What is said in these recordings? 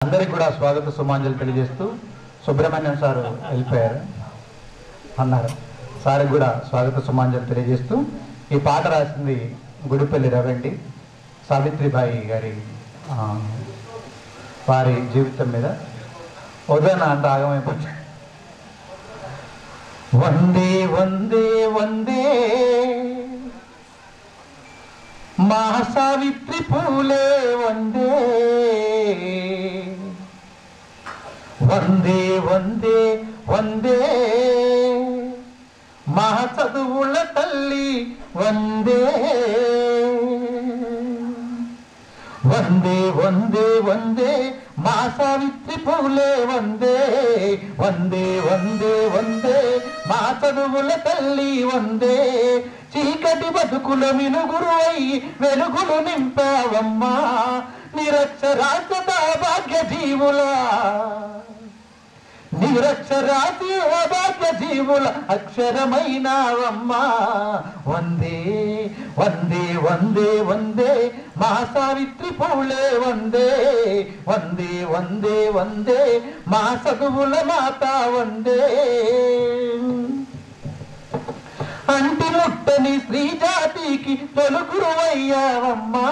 అందరికి కూడా స్వాగత సుమాంజలి తెలియజేస్తూ సుబ్రహ్మణ్యం సార్ వెళ్ళిపోయారు అన్నారు. సార్కి కూడా స్వాగత సుమాంజలి తెలియజేస్తూ ఈ పాట రాసింది గుడిపల్లి రవండి, సావిత్రిబాయి గారి వారి జీవితం మీద. ఉదయన అంట ఆగమైపోతుంది. వందే వందే వందే మా సావిత్రి పూలే వందే, వందే వందే వందే మా చదువుల తల్లి వందే, వందే వందే వందే మా సావిత్రి పూలే వందే, వందే వందే వందే మా చదువుల తల్లి వందే. చీకటి బతుకుల మినుగురు అయి వెలుగులు నింపావమ్మా, నిరక్షరాస్యత భాగ్య జీవుల నిరక్షరాస్య భాగ్య జీవుల అక్షరమైనవమ్మా. వందే వందే వందే వందే మా సావిత్రి పూలే వందే, వందే వందే వందే మా చదువుల మాత వందే. అంటి ముట్టని స్త్రీ జాతికి తొలుగురువయ్యావమ్మా,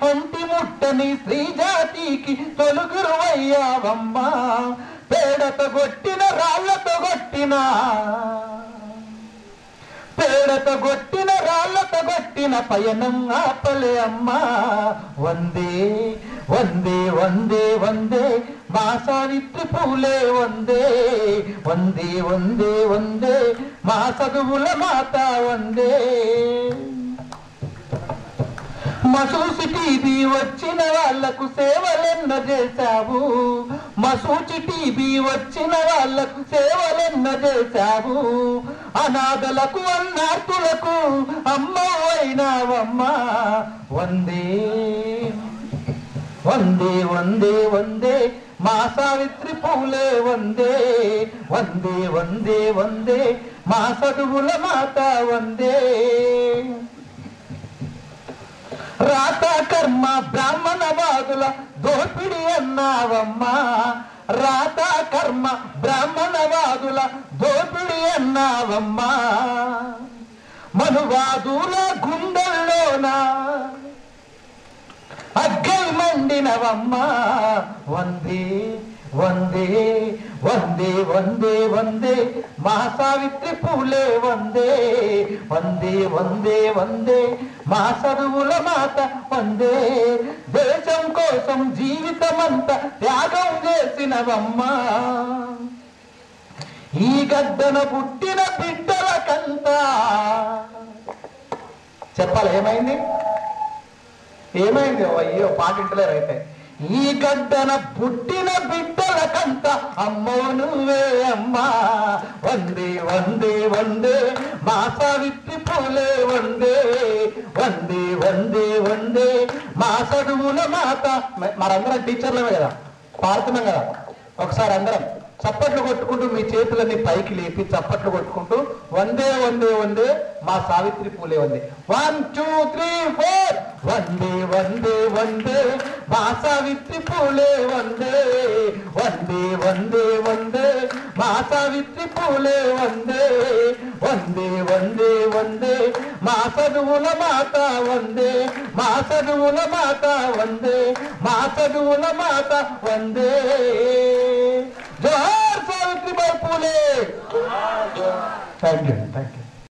అంటి ముట్టని స్త్రీ జాతికి తొలుగురువయ్యావమ్మా. పేడతో కొట్టిన రాళ్లతో కొట్టిన పేడతో కొట్టిన రాళ్లతో కొట్టిన పయనం ఆపలే అమ్మా. వందే వందే వందే వందే మా సావిత్రి పూలే వందే, వందే వందే వందే మా చదువుల మాత వందే. మసూసి టీబీ వచ్చిన వాళ్లకు సేవలెన్న చేశావు, మసూచి టీబీ వచ్చిన వాళ్లకు సేవలెన్న చేశావు. అనాథలకు అన్నార్థులకు అమ్మవైనావమ్మా. వందే వందే వందే వందే మా సావిత్రి పూలే వందే, వందే వందే వందే మా చదువుల మాత వందే. రాత కర్మ బ్రాహ్మణవాదుల దోపిడి అన్నావమ్మా, రాత కర్మ బ్రాహ్మణవాదుల దోపిడి అన్నావమ్మా. మనువాదుల గుండెల్లోనా అగ్గై మండినవమ్మా. వందే వందే వందే వందే వందే మా సావిత్రి పూలే వందే, వందే వందే వందే మా చదువుల మాత వందే. దేశం కోసం జీవితమంతా త్యాగం చేసినవమ్మా, ఈ గద్దన పుట్టిన బిడ్డలకంతా. చెప్పాలి ఏమైంది ఏమైంది? అయ్యో పాట ఇంటలేరు అయితే. ఈ గద్దన పుట్టిన బిడ్డలకంత అమ్మో నువ్వే అమ్మా. వందే వందే వందే మా సావిత్రి పూలే వందే, వందే వందే వందే మా చదువుల మాత. మరందరం టీచర్లమే కదా, పాడుతున్నాం కదా. ఒకసారి అందరం చప్పట్లు కొట్టుకుంటూ మీ చేతులన్నీ పైకి లేపి చప్పట్లు కొట్టుకుంటూ వందే వందే వందే మా సావిత్రి పూలే వందే. 1 2 3 4 వందే వందే వందే మా సావిత్రి పూలే వందే, వందే వందే వందే మా సావిత్రి పూలే వందే, వందే వందే వందే మా చదువుల మాత వందే, మా చదువుల మాత వందే, మా చదువుల మాత వందే. జోహార్ సావిత్రిబాయి పూలే. Thank you.